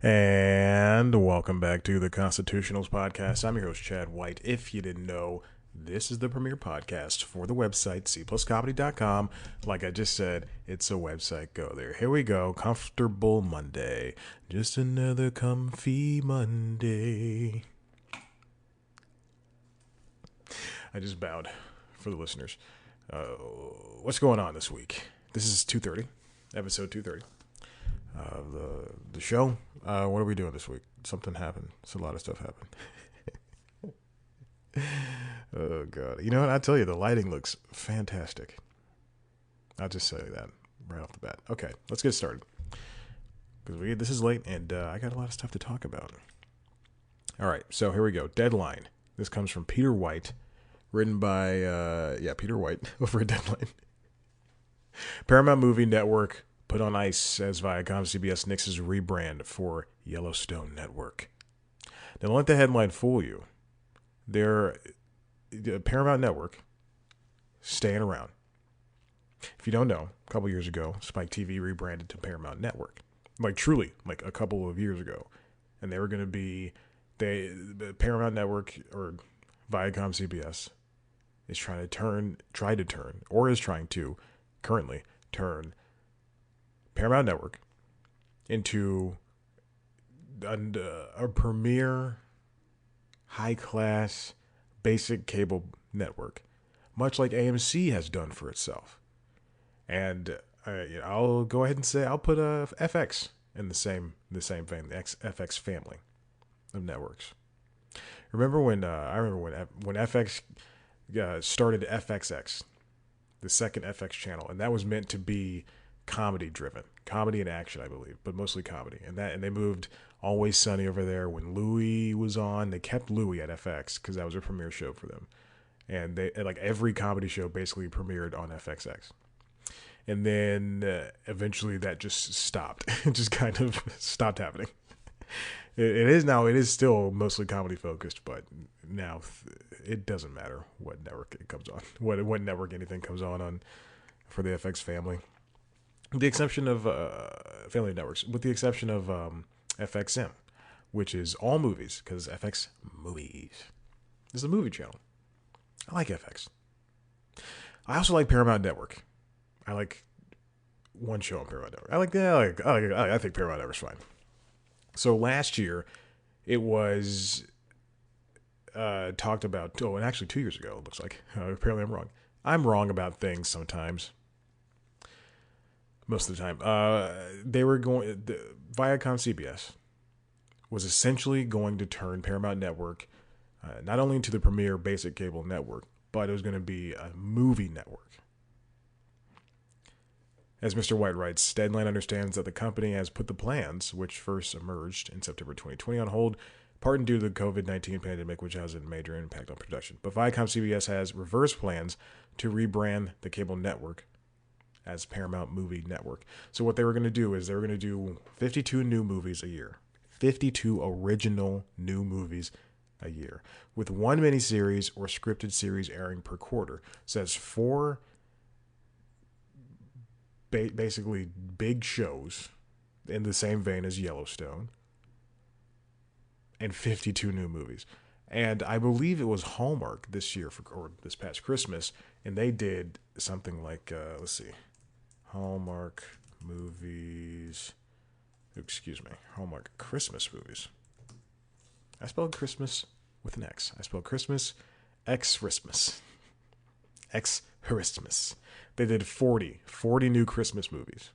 And welcome back to the Constitutionals Podcast. I'm your host, Chad White. If you didn't know, this is the premier podcast for the website, cpluscomedy.com. Like I just said, it's a website. Go there. Here we go. Comfortable Monday. Just another comfy Monday. I just bowed for the listeners. What's going on this week? This is 230, episode 230. The show. What are we doing this week? Something happened. A lot of stuff happened. Oh god! You know what? I tell you, the lighting looks fantastic. I'll just say that right off the bat. Okay, let's get started because this is late and I got a lot of stuff to talk about. All right, so here we go. Deadline. This comes from Peter White, written by Peter White over at Deadline. Paramount Movie Network put on ice as Viacom CBS nixes rebrand for Yellowstone Network. Now, don't let the headline fool you. The Paramount Network staying around. If you don't know, a couple years ago, Spike TV rebranded to Paramount Network. Truly, a couple of years ago. And they were going to be, the Paramount Network, or Viacom CBS, is trying to turn, currently turn Paramount Network into a premier, high-class, basic cable network, much like AMC has done for itself. And I'll go ahead and say I'll put FX in the same vein, the FX family of networks. Remember when FX started FXX, the second FX channel, and that was meant to be comedy and action, I believe, but mostly comedy. And they moved Always Sunny over there when Louis was on. They kept Louis at FX because that was a premiere show for them. And they every comedy show basically premiered on FXX. And then eventually that just stopped. It just kind of stopped happening. It is still mostly comedy focused, but now it doesn't matter what network it comes on, what network anything comes on for the FX family. With the exception of family networks, with the exception of FXM, which is all movies, because FX Movies is a movie channel. I like FX. I also like Paramount Network. I like one show on Paramount Network. I think Paramount Network's fine. So last year, it was talked about. Oh, and actually 2 years ago, it looks like. Apparently, I'm wrong. I'm wrong about things sometimes. Most of the time. Viacom CBS was essentially going to turn Paramount Network not only into the premier basic cable network, but it was going to be a movie network. As Mr. White writes, Deadline understands that the company has put the plans, which first emerged in September 2020, on hold, partly due to the COVID-19 pandemic, which has a major impact on production. But Viacom CBS has reverse plans to rebrand the cable network as Paramount Movie Network. So what they were going to do is they were going to do 52 new movies a year. 52 original new movies a year. With one miniseries or scripted series airing per quarter. So that's 4 basically big shows in the same vein as Yellowstone. And 52 new movies. And I believe it was Hallmark this year, or this past Christmas, and they did something like, let's see, Hallmark Christmas movies. I spelled Christmas with an X. I spelled Christmas, X-Christmas. X-Christmas. They did 40 new Christmas movies.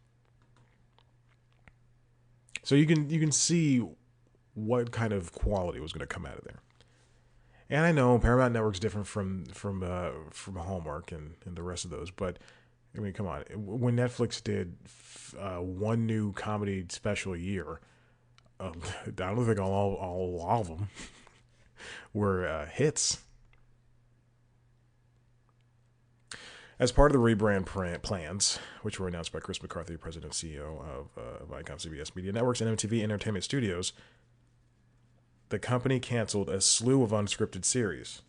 So you can see what kind of quality was going to come out of there. And I know Paramount Network's different from Hallmark and the rest of those, but I mean, come on. When Netflix did one new comedy special a year, I don't think all of them were hits. As part of the rebrand plans, which were announced by Chris McCarthy, President and CEO of Viacom CBS Media Networks and MTV Entertainment Studios, the company canceled a slew of unscripted series.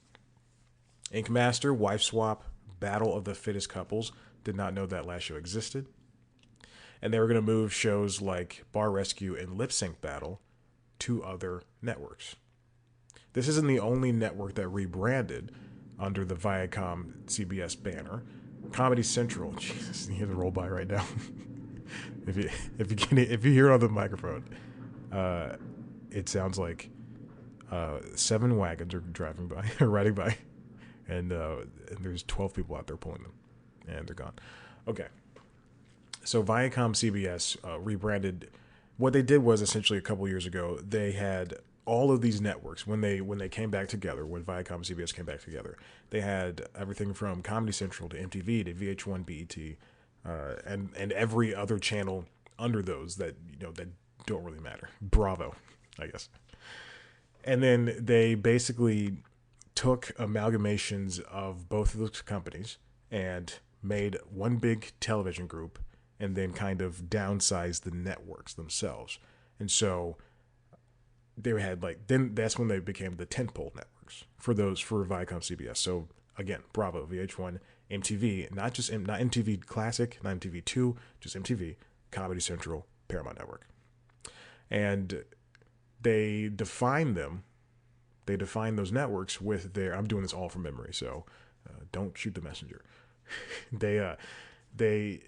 Ink Master, Wife Swap, Battle of the Fittest Couples, did not know that last show existed. And they were going to move shows like Bar Rescue and Lip Sync Battle two other networks. This isn't the only network that rebranded under the Viacom CBS banner. Comedy Central, Jesus, you hear the roll by right now. if you hear it on the microphone, it sounds like 7 wagons are driving by, or riding by, and there's 12 people out there pulling them, and they're gone. Okay, so Viacom CBS rebranded. What they did was essentially a couple years ago, they had all of these networks when they came back together, when Viacom CBS came back together, they had everything from Comedy Central to MTV to VH1, BET, and every other channel under those that that don't really matter. Bravo, I guess. And then they basically took amalgamations of both of those companies and made one big television group, and then kind of downsized the networks themselves. And so they had then that's when they became the tentpole networks for Viacom CBS. So again, Bravo, VH1, MTV, not MTV Classic, not MTV2, just MTV, Comedy Central, Paramount Network. And they define those networks with their, I'm doing this all from memory, so don't shoot the messenger. They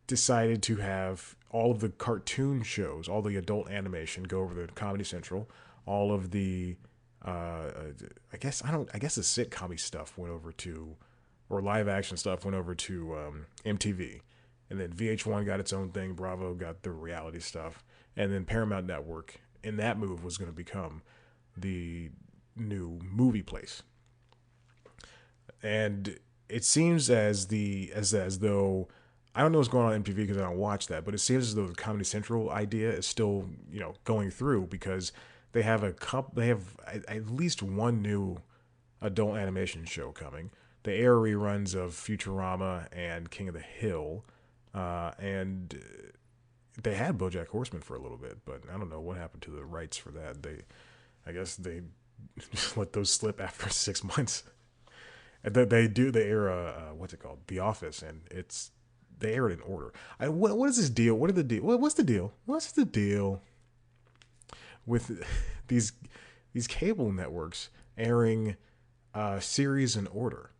decided to have all of the cartoon shows, all the adult animation go over to Comedy Central. All of the, I guess the sitcom stuff went over to, or live action stuff went over to MTV. And then VH1 got its own thing. Bravo got the reality stuff. And then Paramount Network, in that move, was going to become the new movie place. And it seems as though, I don't know what's going on MTV because I don't watch that, but it seems as though the Comedy Central idea is still, going through, because they have at least one new adult animation show coming. They air reruns of Futurama and King of the Hill, and they had BoJack Horseman for a little bit, but I don't know what happened to the rights for that. I guess they just let those slip after 6 months. And they air what's it called, The Office, and they air it in order. What is this deal? What's the deal? What's the deal with these cable networks airing series in order?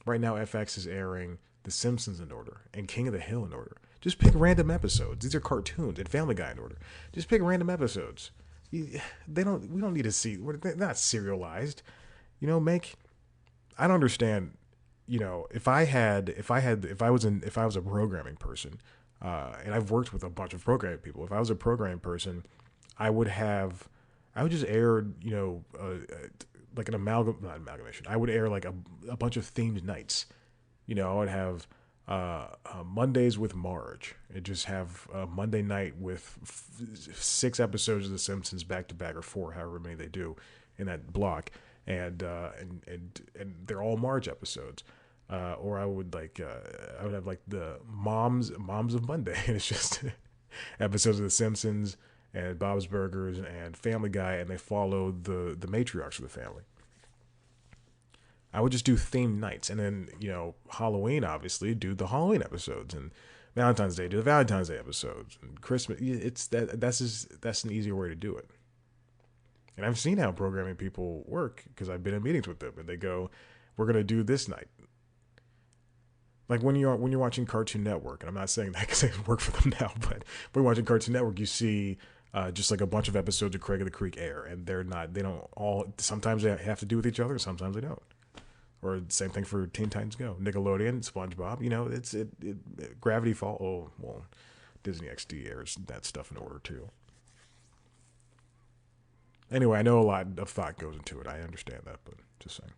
Right now, FX is airing The Simpsons in order and King of the Hill in order. Just pick random episodes. These are cartoons, and Family Guy in order. Just pick random episodes. We don't need to see. They're not serialized. I don't understand. If I was a programming person, and I've worked with a bunch of programming people. If I was a programming person, I would just air, like not amalgamation. I would air like a bunch of themed nights. I would have Mondays with Marge. It just have a Monday night with 6 episodes of The Simpsons back to back, or 4, however many they do in that block, and they're all Marge episodes. Or I would have like the Moms of Monday, and it's just episodes of The Simpsons and Bob's Burgers and Family Guy, and they follow the matriarchs of the family. I would just do themed nights, and then Halloween, obviously, do the Halloween episodes, and Valentine's Day do the Valentine's Day episodes, and Christmas. That's an easier way to do it. And I've seen how programming people work because I've been in meetings with them, and they go, "We're gonna do this night." Like when you're watching Cartoon Network, and I'm not saying that because I work for them now, but when you're watching Cartoon Network, you see just like a bunch of episodes of Craig of the Creek air, and they don't all. Sometimes they have to do with each other, sometimes they don't. Or the same thing for Teen Titans Go, Nickelodeon, SpongeBob. it's Gravity Falls. Oh well, Disney XD airs that stuff in order too. Anyway, I know a lot of thought goes into it. I understand that, but just saying.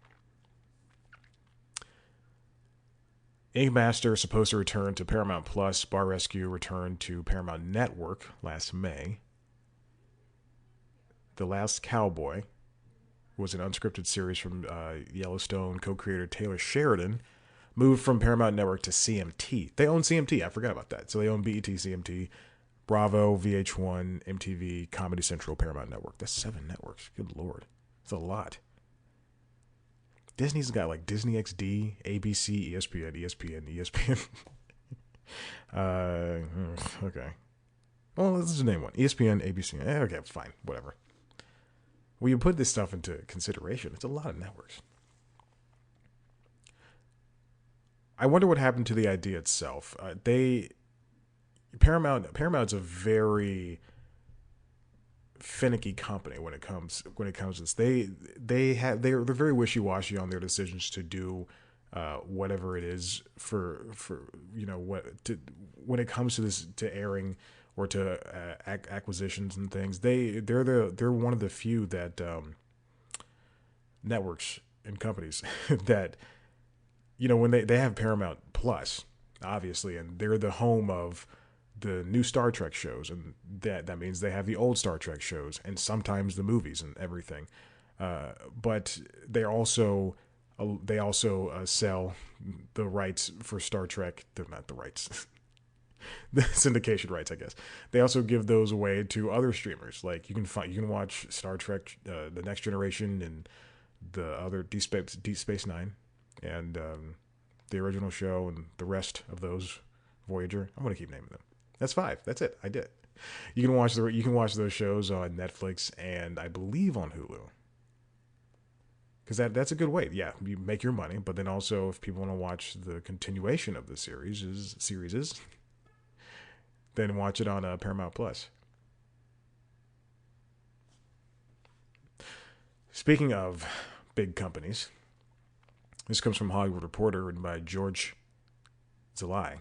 Ink Master is supposed to return to Paramount Plus. Bar Rescue returned to Paramount Network last May. The Last Cowboy was an unscripted series from Yellowstone co-creator Taylor Sheridan, moved from Paramount Network to CMT. They own CMT. I forgot about that. So they own BET, CMT, Bravo, VH1, MTV, Comedy Central, Paramount Network. That's 7 networks. Good Lord. It's a lot. Disney's got like Disney XD, ABC, ESPN. Okay. Well, let's just name one: ESPN, ABC. Okay, fine, whatever. When you put this stuff into consideration, it's a lot of networks. I wonder what happened to the idea itself. They Paramount's a very finicky company when it comes to this. They're very wishy washy on their decisions to do whatever it is for what to when it comes to this to airing or to acquisitions and things. They're one of the few that networks and companies that when they have Paramount Plus, obviously, and they're the home of the new Star Trek shows, and that means they have the old Star Trek shows and sometimes the movies and everything. But they also sell the rights for Star Trek. They're not the rights, the syndication rights, I guess. They also give those away to other streamers. Like you can watch Star Trek, the Next Generation, and the other Deep Space Nine, and the original show, and the rest of those Voyager. I'm gonna keep naming them. That's five. That's it. I did. You can watch those shows on Netflix and I believe on Hulu. Because that's a good way. Yeah, you make your money, but then also if people want to watch the continuation of the series, then watch it on Paramount Plus. Speaking of big companies, this comes from Hollywood Reporter written by George Zelai.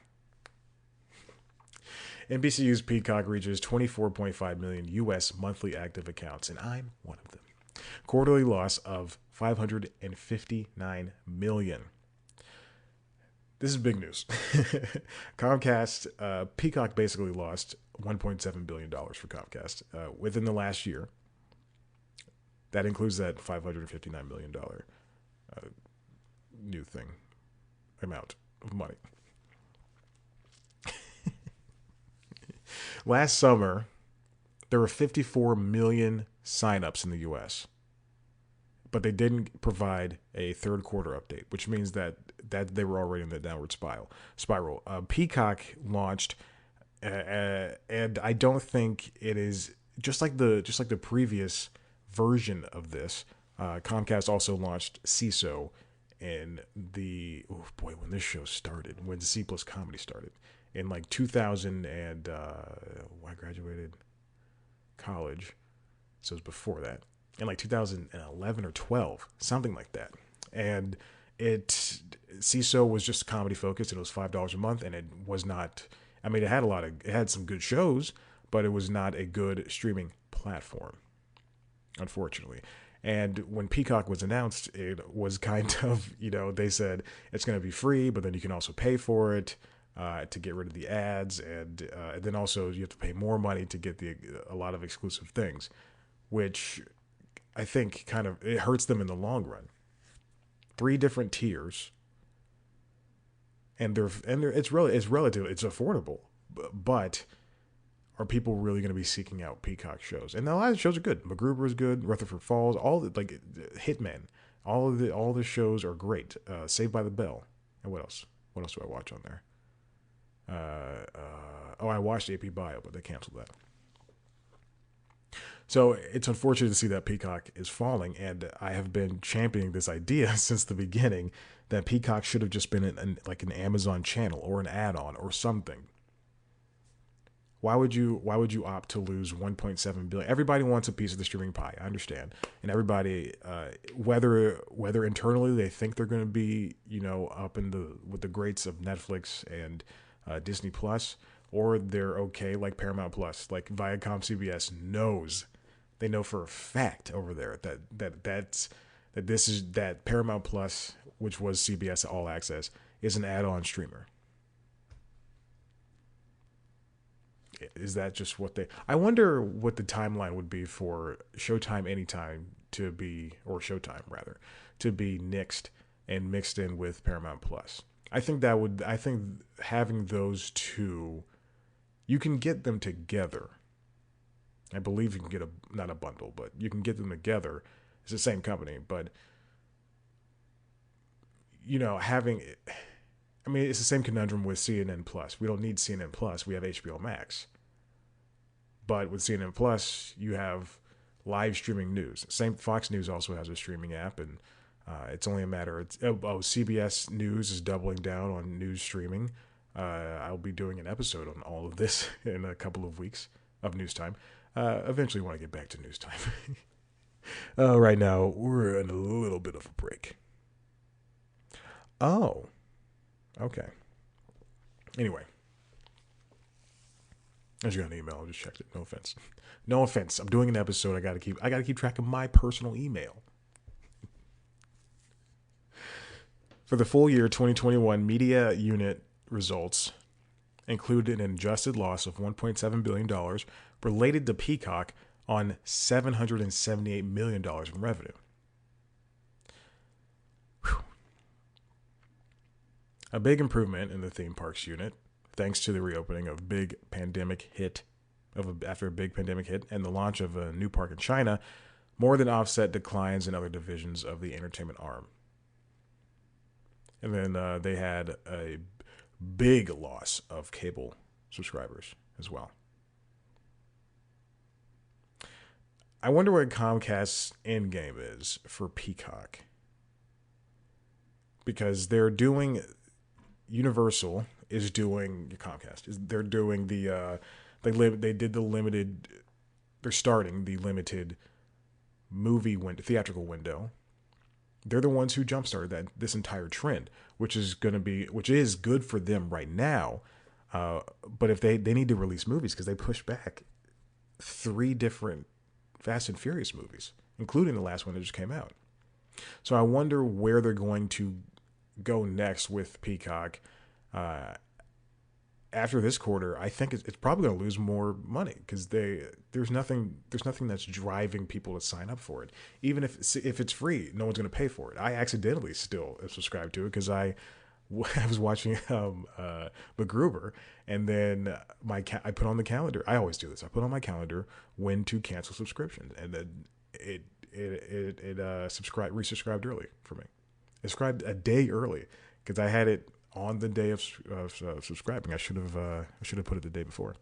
NBCU's Peacock reaches 24.5 million U.S. monthly active accounts, and I'm one of them. Quarterly loss of 559 million. This is big news. Peacock basically lost $1.7 billion for Comcast within the last year. That includes that $559 million new thing amount of money. Last summer, there were 54 million signups in the U.S., but they didn't provide a third quarter update, which means that they were already in the downward spiral. Peacock launched, and I don't think it is just like the previous version of this. Comcast also launched CISO in when this show started, when C plus Comedy started in like 2000 and I graduated college, so it was before that, in like 2011 or 12, something like that. And CISO was just comedy focused, and it was $5 a month, and it was not. I mean, it had some good shows, but it was not a good streaming platform, unfortunately. And when Peacock was announced, it was kind of, they said it's going to be free, but then you can also pay for it to get rid of the ads, and then also you have to pay more money to get a lot of exclusive things, which I think it hurts them in the long run. 3 different tiers, and it's relative, it's affordable, but are people really going to be seeking out Peacock shows? And a lot of the shows are good. MacGruber is good. Rutherford Falls, Hitman, all the shows are great. Saved by the Bell, and what else? What else do I watch on there? I watched AP Bio, but they canceled that. So it's unfortunate to see that Peacock is falling, and I have been championing this idea since the beginning that Peacock should have just been like an Amazon channel or an add-on or something. Why would you opt to lose 1.7 billion? Everybody wants a piece of the streaming pie. I understand, and everybody, whether internally they think they're going to be up with the greats of Netflix and Disney Plus, or they're okay like Paramount Plus, like Viacom, CBS knows. They know for a fact over there that Paramount Plus, which was CBS All Access, is an add-on streamer. Is that just what they? I wonder what the timeline would be for Showtime Anytime or Showtime rather, to be nixed and mixed in with Paramount Plus. I think having those two, you can get them together. I believe you can get not a bundle, but you can get them together. It's the same company, but it's the same conundrum with CNN Plus. We don't need CNN Plus. We have HBO Max. But with CNN Plus, you have live streaming news. Same Fox News also has a streaming app, and it's only a matter. CBS News is doubling down on news streaming. I'll be doing an episode on all of this in a couple of weeks of news time. Eventually, when I get back to news time. Right now, we're in a little bit of a break. Oh, okay. Anyway, I just got an email. I just checked it. No offense. No offense. I'm doing an episode. I gotta keep track of my personal email. For the full year 2021, media unit results included an adjusted loss of $1.7 billion related to Peacock on $778 million in revenue. Whew. A big improvement in the theme parks unit, thanks to the reopening of after a big pandemic hit and the launch of a new park in China, more than offset declines in other divisions of the entertainment arm. And then they had a big loss of cable subscribers as well. I wonder what Comcast's end game is for Peacock. Because they're doing, Universal is doing, Comcast, they're doing the, they did the limited, they're starting the limited theatrical window. They're the ones who jumpstarted this entire trend, which is good for them right now. But if they need to release movies because they pushed back 3 different Fast and Furious movies, including the last one that just came out. So I wonder where they're going to go next with Peacock. After this quarter, I think it's probably going to lose more money because there's nothing that's driving people to sign up for it. Even if it's free, no one's going to pay for it. I accidentally still subscribed to it because I was watching MacGruber, and then I put on the calendar. I always do this. I put on my calendar when to cancel subscriptions, and then it resubscribed early for me. It subscribed a day early because I had it on the day of subscribing. I should have put it the day before.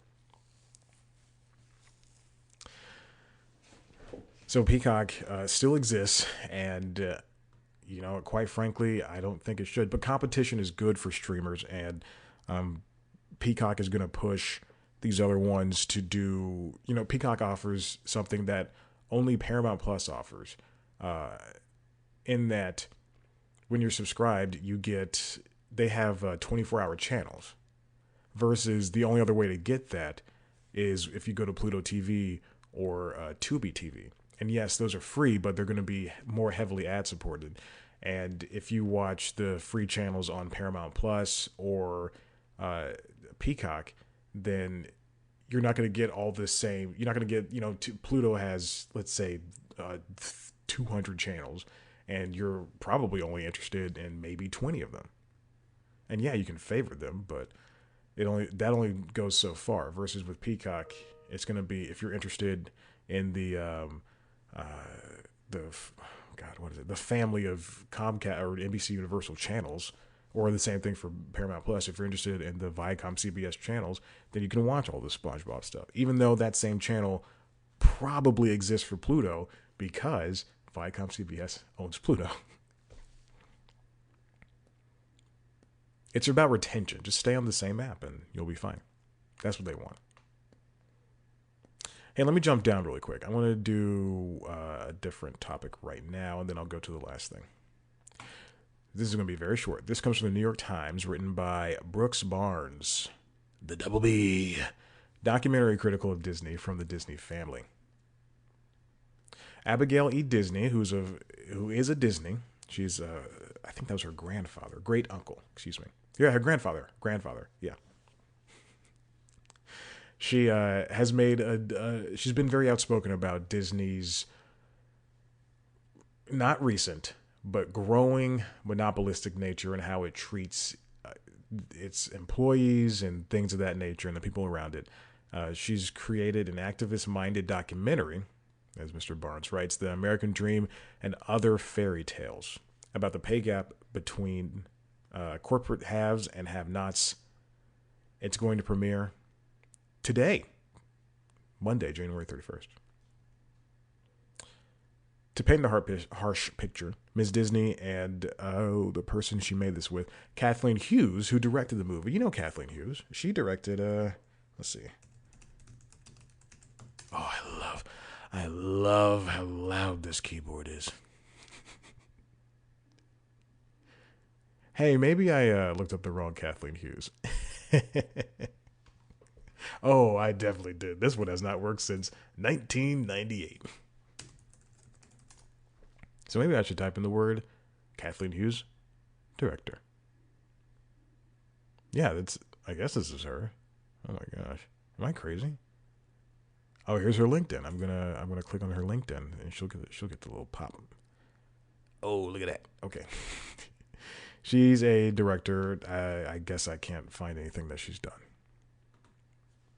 So Peacock still exists, and quite frankly, I don't think it should. But competition is good for streamers, and Peacock is going to push these other ones to do. Peacock offers something that only Paramount Plus offers, in that when you're subscribed, they have 24-hour channels, versus the only other way to get that is if you go to Pluto TV or Tubi TV. And yes, those are free, but they're going to be more heavily ad supported. And if you watch the free channels on Paramount Plus or Peacock, then you're not going to get all the same. You're not going to get, Pluto has, let's say, 200 channels, and you're probably only interested in maybe 20 of them. And yeah, you can favorite them, but that only goes so far. Versus with Peacock, it's going to be, if you're interested in the family of Comcast or NBC Universal channels, or the same thing for Paramount Plus. If you're interested in the Viacom CBS channels, then you can watch all the SpongeBob stuff. Even though that same channel probably exists for Pluto because Viacom CBS owns Pluto. It's about retention. Just stay on the same app and you'll be fine. That's what they want. Hey, let me jump down really quick. I want to do a different topic right now, and then I'll go to the last thing. This is going to be very short. This comes from the New York Times, written by Brooks Barnes, the Double B, documentary critical of Disney from the Disney family. Abigail E. Disney, who is a Disney, she's I think that was her great uncle, excuse me. Yeah, her grandfather, yeah. She has made she's been very outspoken about Disney's not recent, but growing monopolistic nature and how it treats its employees and things of that nature and the people around it. She's created an activist-minded documentary, as Mr. Barnes writes, The American Dream and Other Fairy Tales, about the pay gap between corporate haves and have-nots. It's going to premiere today, Monday, January 31st. To paint the harsh picture, Ms. Disney and the person she made this with, Kathleen Hughes, who directed the movie. You know Kathleen Hughes. She directed, let's see. Oh, I love how loud this keyboard is. Hey, maybe I looked up the wrong Kathleen Hughes. Oh, I definitely did. This one has not worked since 1998. So maybe I should type in the word Kathleen Hughes, director. Yeah, I guess this is her. Oh my gosh. Am I crazy? Oh, here's her LinkedIn. I'm gonna click on her LinkedIn and she'll get the little pop. Oh, look at that. Okay. She's a director. I guess I can't find anything that she's done.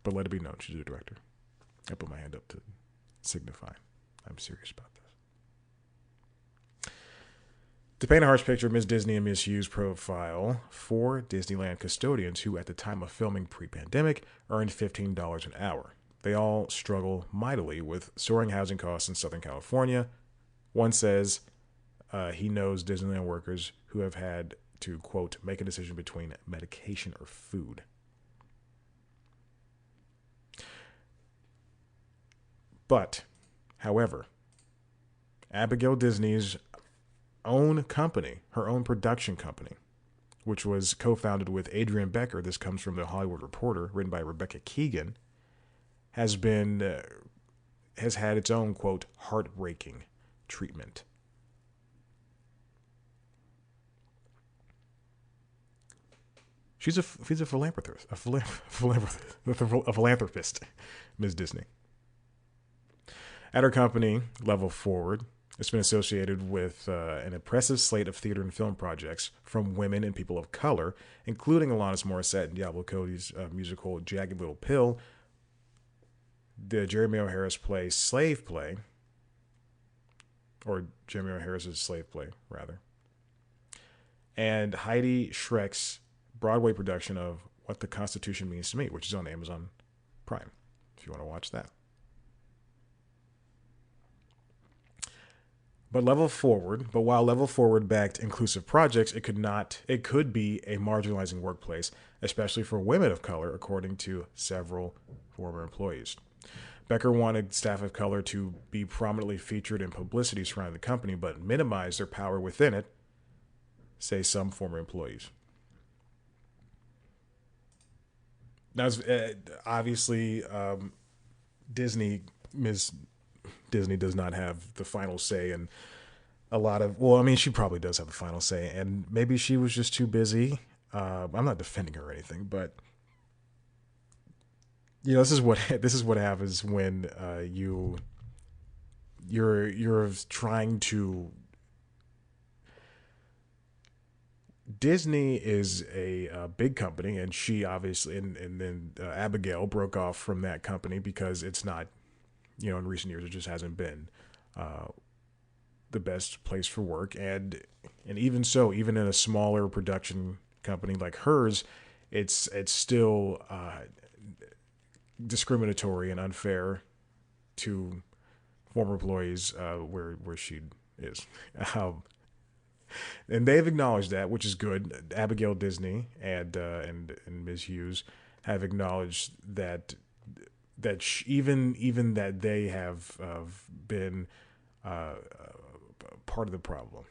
But let it be known, she's a director. I put my hand up to signify I'm serious about this. To paint a harsh picture of Ms. Disney and Ms. Hughes' profile, 4 Disneyland custodians who, at the time of filming pre-pandemic, earned $15 an hour. They all struggle mightily with soaring housing costs in Southern California. One says he knows Disneyland workers who have had to, quote, make a decision between medication or food. But, however, Abigail Disney's own company, her own production company, which was co-founded with Adrian Becker, this comes from the Hollywood Reporter, written by Rebecca Keegan, has had its own, quote, heartbreaking treatment. She's a philanthropist, a philanthropist, Ms. Disney. At her company, Level Forward, it's been associated with an impressive slate of theater and film projects from women and people of color, including Alanis Morissette and Diablo Cody's musical Jagged Little Pill, the Jeremy O'Hara's play Slave Play, or Jeremy O'Hara's Slave Play, rather, and Heidi Schreck's Broadway production of What the Constitution Means to Me, which is on Amazon Prime, if you want to watch that. But while Level Forward backed inclusive projects, it could be a marginalizing workplace, especially for women of color, according to several former employees. Becker wanted staff of color to be prominently featured in publicity surrounding the company, but minimize their power within it, say some former employees. Now, obviously, Ms. Disney does not have the final say in a lot of, well, I mean, she probably does have the final say, and maybe she was just too busy. I'm not defending her or anything, but you know, this is what happens when you're trying to. Disney is a big company, and she obviously, and then Abigail broke off from that company because it's not, you know, in recent years it just hasn't been the best place for work, and even so, even in a smaller production company like hers, it's still discriminatory and unfair to former employees where she is. And they've acknowledged that, which is good. Abigail Disney and Ms. Hughes have acknowledged that even that they have been part of the problem.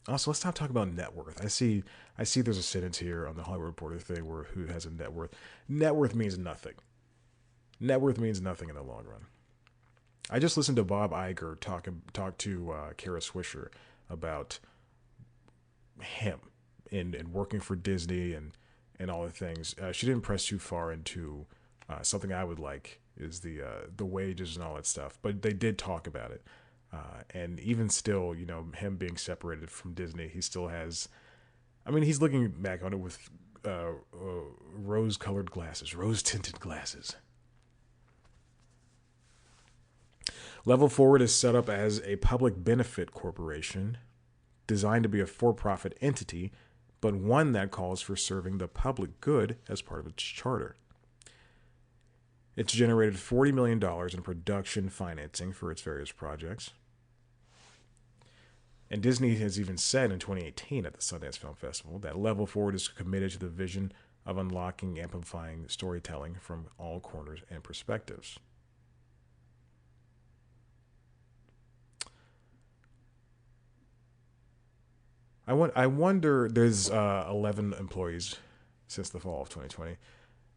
Also, let's not talk about net worth. I see there's a sentence here on the Hollywood Reporter thing where who has a net worth. Net worth means nothing. Net worth means nothing in the long run. I just listened to Bob Iger talk to Kara Swisher about him and working for Disney and all the things. She didn't press too far into something I would like is the wages and all that stuff, but they did talk about it. And even still, you know, him being separated from Disney, he still has. I mean, he's looking back on it with rose-tinted glasses. Level Forward is set up as a public benefit corporation designed to be a for-profit entity, but one that calls for serving the public good as part of its charter. It's generated $40 million in production financing for its various projects. And Disney has even said in 2018 at the Sundance Film Festival that Level Forward is committed to the vision of unlocking, amplifying storytelling from all corners and perspectives. I wonder, there's 11 employees since the fall of 2020.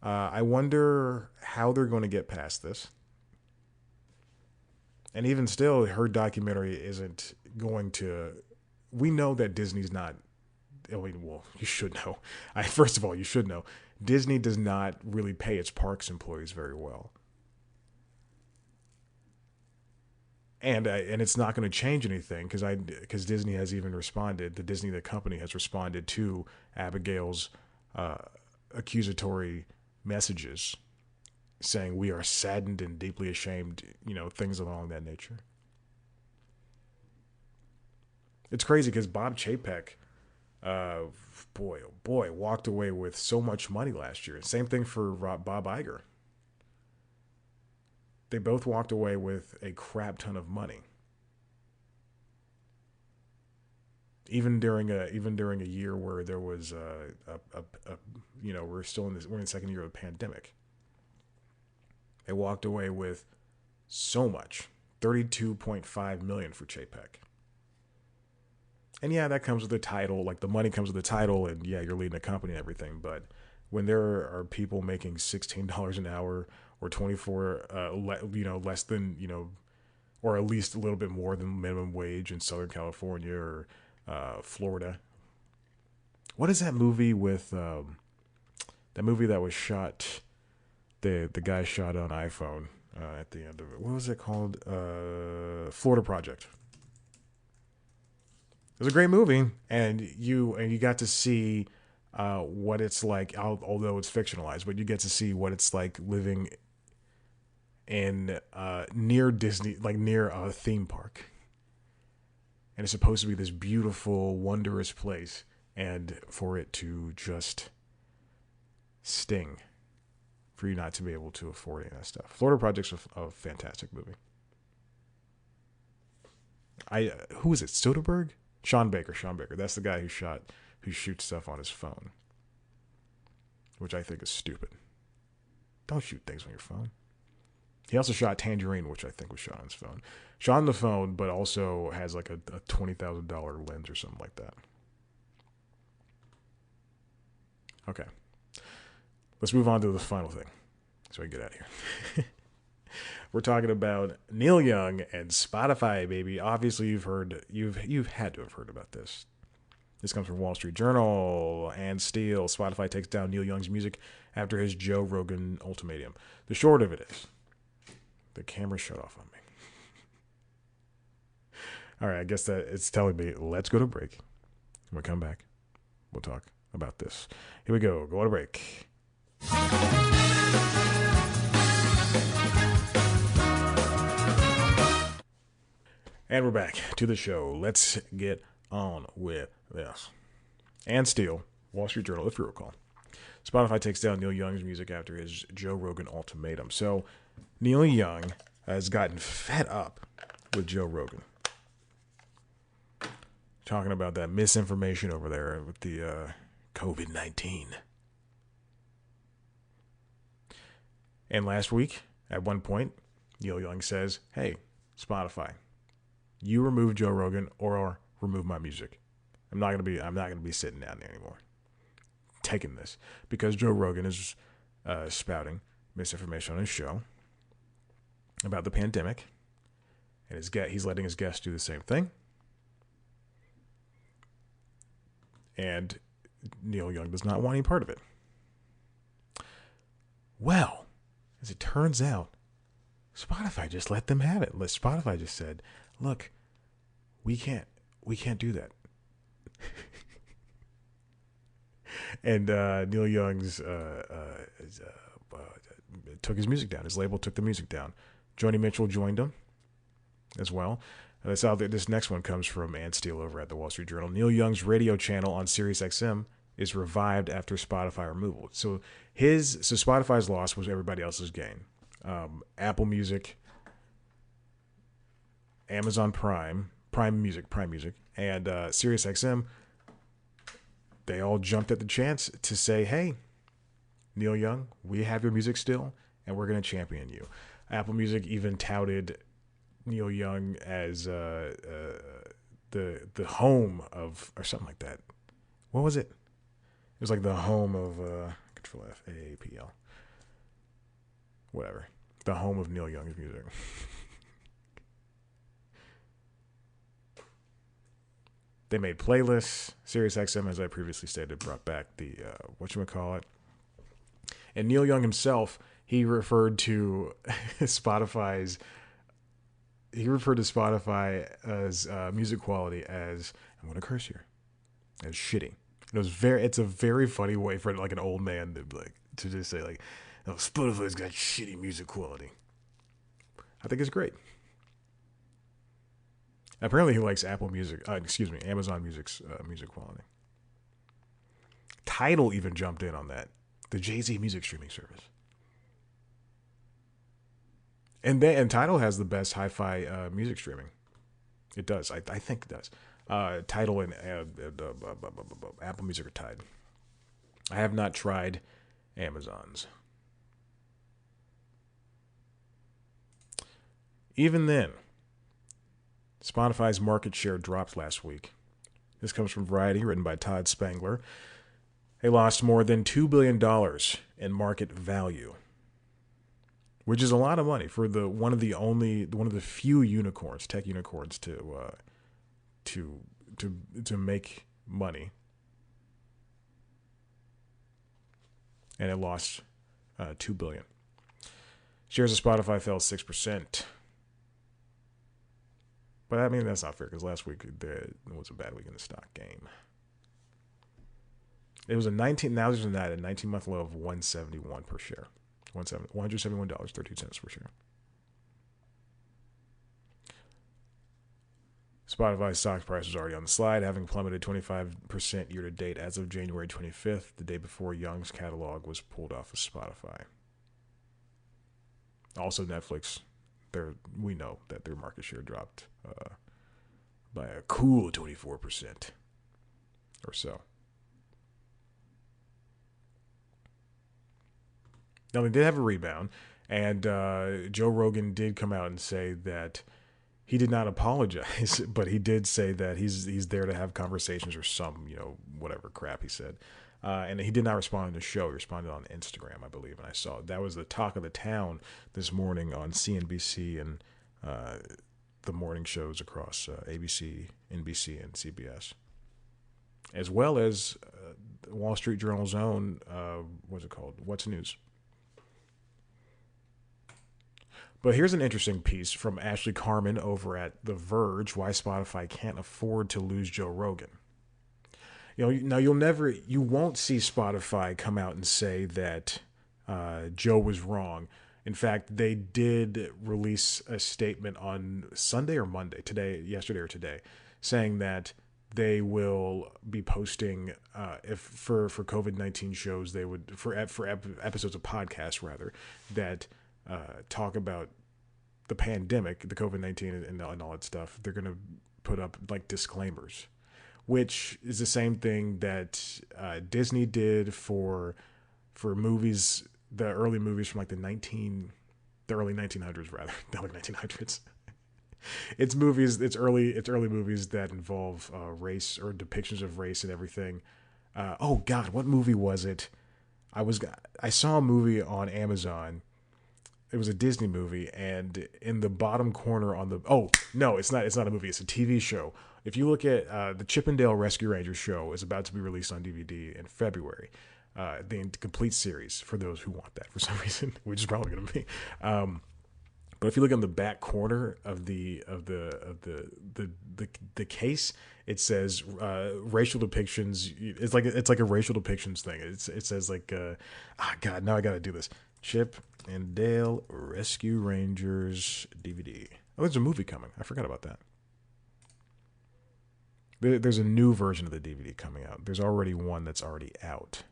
I wonder how they're going to get past this. And even still, her documentary isn't going to. We know that Disney's not. I mean, well, you should know. First of all, you should know. Disney does not really pay its parks employees very well. And it's not going to change anything because Disney has even responded. The company has responded to Abigail's uh, accusatory messages, saying we are saddened and deeply ashamed. Things along that nature. It's crazy because Bob Chapek, uh, boy oh boy, walked away with so much money last year. Same thing for Bob Iger. They both walked away with a crap ton of money. Even during a year where there was we're in the second year of the pandemic. They walked away with so much, 32.5 million for Chapek. And yeah, that comes with the title. Like the money comes with the title, and yeah, you're leading a company and everything. But when there are people making $16 an hour or 24, less than or at least a little bit more than minimum wage in Southern California or Florida. What is that movie with that movie that was shot? The guy shot on iPhone at the end of it. What was it called? Florida Project. It was a great movie, and you got to see what it's like. Although it's fictionalized, but you get to see what it's like living in near Disney, like near a theme park. And it's supposed to be this beautiful, wondrous place, and for it to just sting, for you not to be able to afford any of that stuff. Florida Project's a fantastic movie. Who is it? Soderbergh? Sean Baker. That's the guy who shoots stuff on his phone, which I think is stupid. Don't shoot things on your phone. He also shot Tangerine, which I think was shot on his phone. Shot on the phone, but also has like a $20,000 lens or something like that. Okay. Let's move on to the final thing so I can get out of here. We're talking about Neil Young and Spotify, baby. Obviously, you've had to have heard about this. This comes from Wall Street Journal and Steel. Spotify takes down Neil Young's music after his Joe Rogan ultimatum. The short of it is, the camera shut off on me. All right, I guess that it's telling me, let's go to break. When we come back, we'll talk about this. Here we go. Go on a break. And we're back to the show. Let's get on with this. And Steel, Wall Street Journal, if you recall. Spotify takes down Neil Young's music after his Joe Rogan ultimatum. So Neil Young has gotten fed up with Joe Rogan. Talking about that misinformation over there with the COVID-19. And last week, at one point, Neil Young says, hey, Spotify, you remove Joe Rogan or remove my music. I'm not gonna be sitting down there anymore. Taking this because Joe Rogan is spouting misinformation on his show about the pandemic, and he's letting his guests do the same thing. And Neil Young does not want any part of it. Well, as it turns out, Spotify just let them have it. Spotify just said, look, we can't do that. And Neil Young's took his music down. His label took the music down. Joni Mitchell joined him as well. This next one comes from Ann Steele over at the Wall Street Journal. Neil Young's radio channel on SiriusXM is revived after Spotify removal. So Spotify's loss was everybody else's gain. Apple Music, Amazon Prime, Prime Music, and SiriusXM, they all jumped at the chance to say, "Hey, Neil Young, we have your music still, and we're going to champion you." Apple Music even touted Neil Young as the home of, or something like that. What was it? It was like the home of Control F A P L, whatever. The home of Neil Young's music. They made playlists. SiriusXM, as I previously stated, brought back the whatchamacallit. And Neil Young himself, he referred to Spotify as music quality as, I'm going to curse here, as shitty. It's a very funny way for like an old man to just say like, "Oh, Spotify's got shitty music quality." I think it's great. Apparently, he likes Amazon Music's music quality. Tidal even jumped in on that. The Jay-Z music streaming service. And Tidal has the best hi-fi music streaming. It does. I think it does. Tidal and Apple Music are tied. I have not tried Amazon's. Even then, Spotify's market share dropped last week. This comes from Variety, written by Todd Spangler. They lost more than $2 billion in market value, which is a lot of money for one of the few unicorns, tech unicorns, to make money. And it lost $2 billion. Shares of Spotify fell 6%. But I mean, that's not fair because last week it was a bad week in the stock game. It was now there's a 19-month low of $171 per share. $171.32 per share. Spotify's stock price was already on the slide, having plummeted 25% year to date as of January 25th, the day before Young's catalog was pulled off of Spotify. Also, Netflix, we know that their market share dropped by a cool 24% or so. Now, they did have a rebound, and Joe Rogan did come out and say that he did not apologize, but he did say that he's there to have conversations or some, whatever crap he said. And he did not respond to the show. He responded on Instagram, I believe, and I saw that was the talk of the town this morning on CNBC and the morning shows across ABC, NBC, and CBS, as well as Wall Street Journal's own, what's it called? What's News? But here's an interesting piece from Ashley Carman over at The Verge, why Spotify can't afford to lose Joe Rogan. Now you won't see Spotify come out and say that Joe was wrong. In fact, they did release a statement on Sunday or Monday, yesterday or today, saying that they will be posting if for COVID-19 shows, they would for episodes of podcasts rather that talk about the pandemic, the COVID-19 and all that stuff. They're gonna put up like disclaimers, which is the same thing that Disney did for movies, the early movies from like the early 1900s rather, not like 1900s. It's early movies that involve race or depictions of race and everything. Oh God, what movie was it? I saw a movie on Amazon. It was a Disney movie, and in the bottom corner it's not a movie, it's a TV show. If you look at the Chippendale Rescue Rangers show is about to be released on DVD in February, the complete series for those who want that for some reason, which is probably going to be. But if you look on the back corner of the case, it says racial depictions. It's like a racial depictions thing. It says like God, now I got to do this. Chip and Dale Rescue Rangers DVD. Oh, there's a movie coming. I forgot about that. There's a new version of the DVD coming out. There's already one that's already out.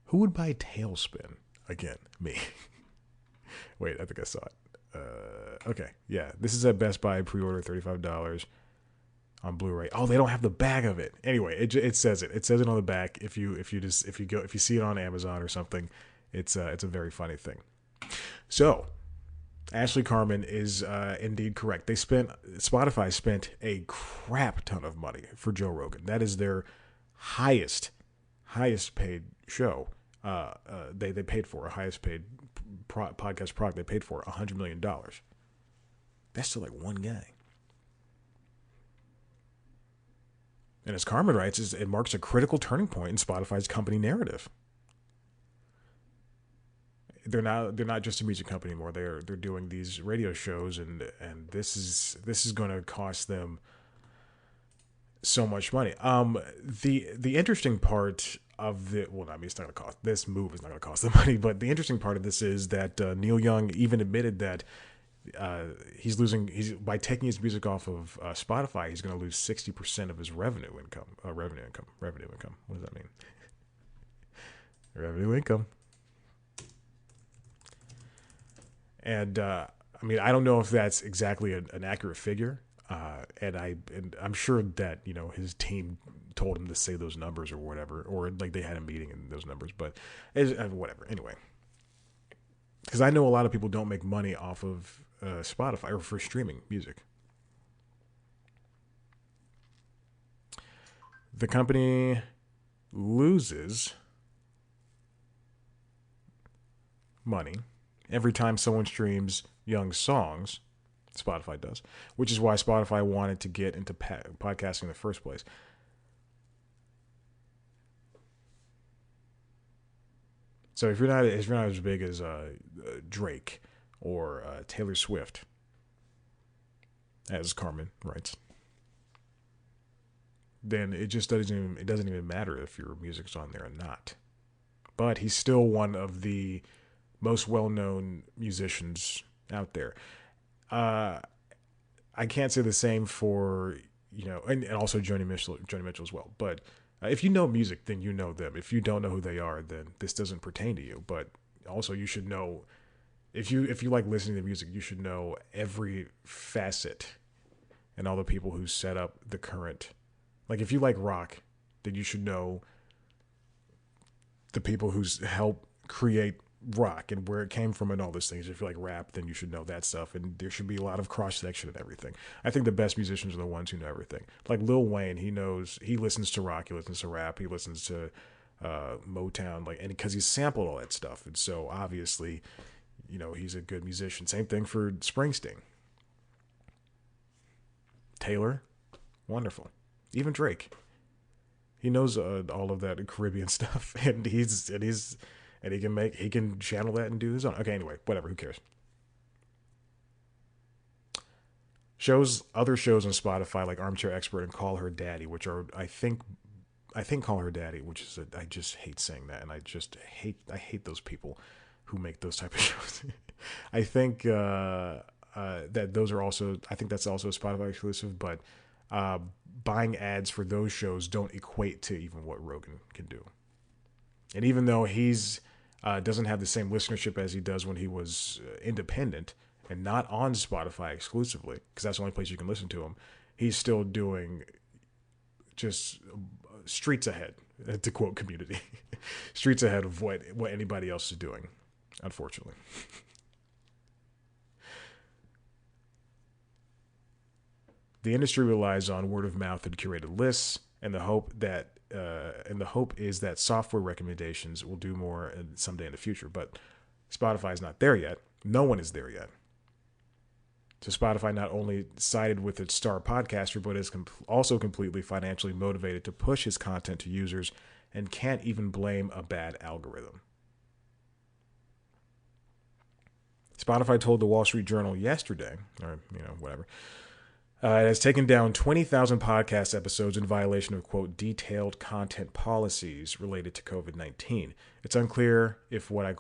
Who would buy Tailspin? again, me. Wait, I think I saw it. Okay, yeah, this is at Best Buy. Pre-order $35 on Blu-ray. Oh, they don't have the back of it. Anyway, it says it. It says it on the back. If you see it on Amazon or something, it's a very funny thing. So Ashley Carmen is indeed correct. Spotify spent a crap ton of money for Joe Rogan. That is their highest paid show. They paid for a highest paid podcast product. They paid for $100 million. That's still like one guy. And as Carmen writes, it marks a critical turning point in Spotify's company narrative. They're not just a music company anymore. They're doing these radio shows, and this is going to cost them so much money. The interesting part of the well, I mean, it's not going to cost this move is not going to cost them money, but the interesting part of this is that Neil Young even admitted that he's by taking his music off of Spotify, he's going to lose 60% of his revenue income. Revenue income. What does that mean? Revenue income. And I mean, I don't know if that's exactly an accurate figure. And I'm sure that his team told him to say those numbers or whatever, or like they had a meeting in those numbers. But whatever. Anyway, because I know a lot of people don't make money off of Spotify or for streaming music. The company loses money every time someone streams Young's songs. Spotify does, which is why Spotify wanted to get into podcasting in the first place. So if you're not as big as Drake or Taylor Swift, as Carmen writes, then it doesn't even matter if your music's on there or not. But he's still one of the most well-known musicians out there. I can't say the same for and also Joni Mitchell as well. But if you know music, then you know them. If you don't know who they are, then this doesn't pertain to you. But also, you should know if you like listening to music, you should know every facet and all the people who set up the current. Like if you like rock, then you should know the people who help create rock and where it came from and all those things. If you like rap, then you should know that stuff, and there should be a lot of cross section and everything. I think the best musicians are the ones who know everything. Like Lil Wayne, he listens to rock, he listens to rap, he listens to Motown, and because he sampled all that stuff, and so obviously, he's a good musician. Same thing for Springsteen, Taylor, wonderful. Even Drake, he knows all of that Caribbean stuff, and he can channel that and do his own. Okay, anyway, whatever, who cares? Other shows on Spotify like Armchair Expert and Call Her Daddy, which are I think Call Her Daddy, which is I just hate saying that, and I hate those people who make those type of shows. I think that those are also, I think that's also a Spotify exclusive, but buying ads for those shows don't equate to even what Rogan can do. And even though he's doesn't have the same listenership as he does when he was independent and not on Spotify exclusively, because that's the only place you can listen to him, he's still doing just streets ahead, to quote Community. Streets ahead of what anybody else is doing, unfortunately. The industry relies on word of mouth and curated lists, and the hope is that software recommendations will do more someday in the future. But Spotify is not there yet. No one is there yet. So Spotify not only sided with its star podcaster, but is also completely financially motivated to push his content to users, and can't even blame a bad algorithm. Spotify told the Wall Street Journal yesterday, or whatever, it has taken down 20,000 podcast episodes in violation of, quote, detailed content policies related to COVID-19. It's unclear if what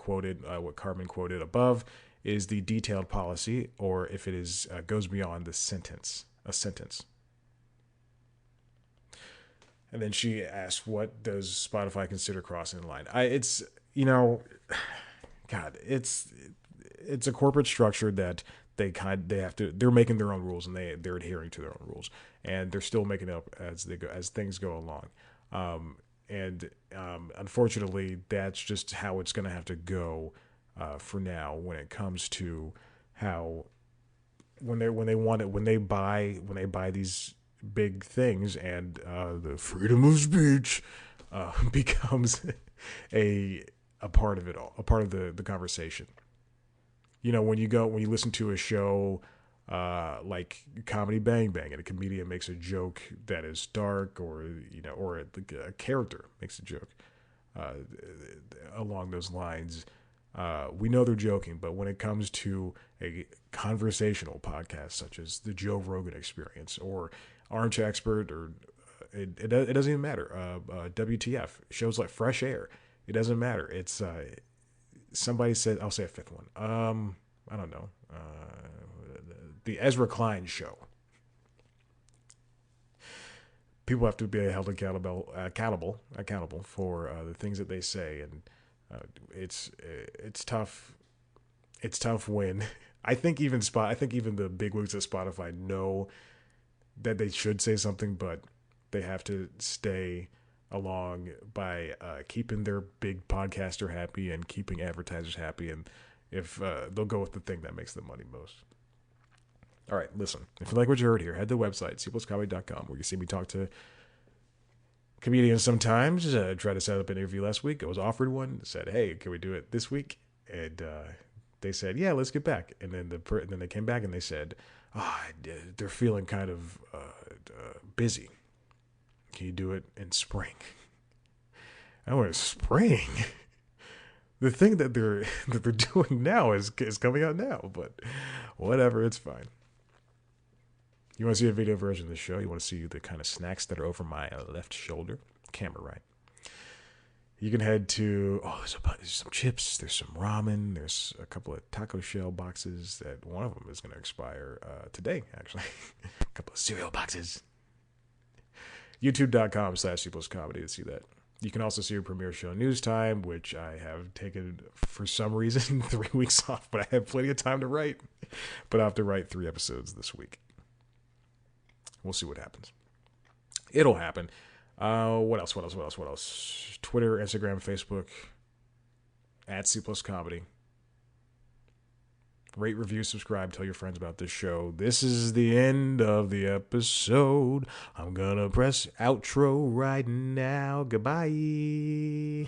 Carmen quoted above, is the detailed policy, or if it is goes beyond a sentence. And then she asked, what does Spotify consider crossing the line? God, it's a corporate structure that they're making their own rules, and they're adhering to their own rules, and they're still making up as they go, as things go along. Unfortunately, that's just how it's going to have to go for now when it comes to how when they buy these big things, and the freedom of speech becomes a part of it all, a part of the conversation. When you listen to a show like Comedy Bang Bang, and a comedian makes a joke that is dark, or a character makes a joke uh, along those lines, we know they're joking. But when it comes to a conversational podcast such as the Joe Rogan Experience or Orange Expert, or it doesn't even matter. WTF shows like Fresh Air, it doesn't matter. It's somebody said, I'll say a fifth one. I don't know. The Ezra Klein Show. People have to be held accountable for the things that they say, and it's tough. It's tough when I think even the bigwigs at Spotify know that they should say something, but they have to stay along by keeping their big podcaster happy and keeping advertisers happy, and if they'll go with the thing that makes them money most. All right, listen. If you like what you heard here, head to the website, cpluscomedy.com, where you see me talk to comedians sometimes. Tried to set up an interview last week. I was offered one. Said, hey, can we do it this week? And they said, yeah, let's get back. And then then they came back and they said, they're feeling kind of busy. Can you do it in spring? I went, spring? The thing that they're doing now is coming out now, but whatever, it's fine. You want to see a video version of the show? You want to see the kind of snacks that are over my left shoulder? Camera right. You can head to, there's some chips, there's some ramen, there's a couple of taco shell boxes that one of them is going to expire today, actually. A couple of cereal boxes. YouTube.com/cpluscomedy to see that. You can also see your premiere show, News Time, which I have taken, for some reason, 3 weeks off, but I have plenty of time to write. But I have to write 3 episodes this week. We'll see what happens. It'll happen. What else? Twitter, Instagram, Facebook, @CPlusComedy. Rate, review, subscribe, tell your friends about this show. This is the end of the episode. I'm gonna press outro right now. Goodbye.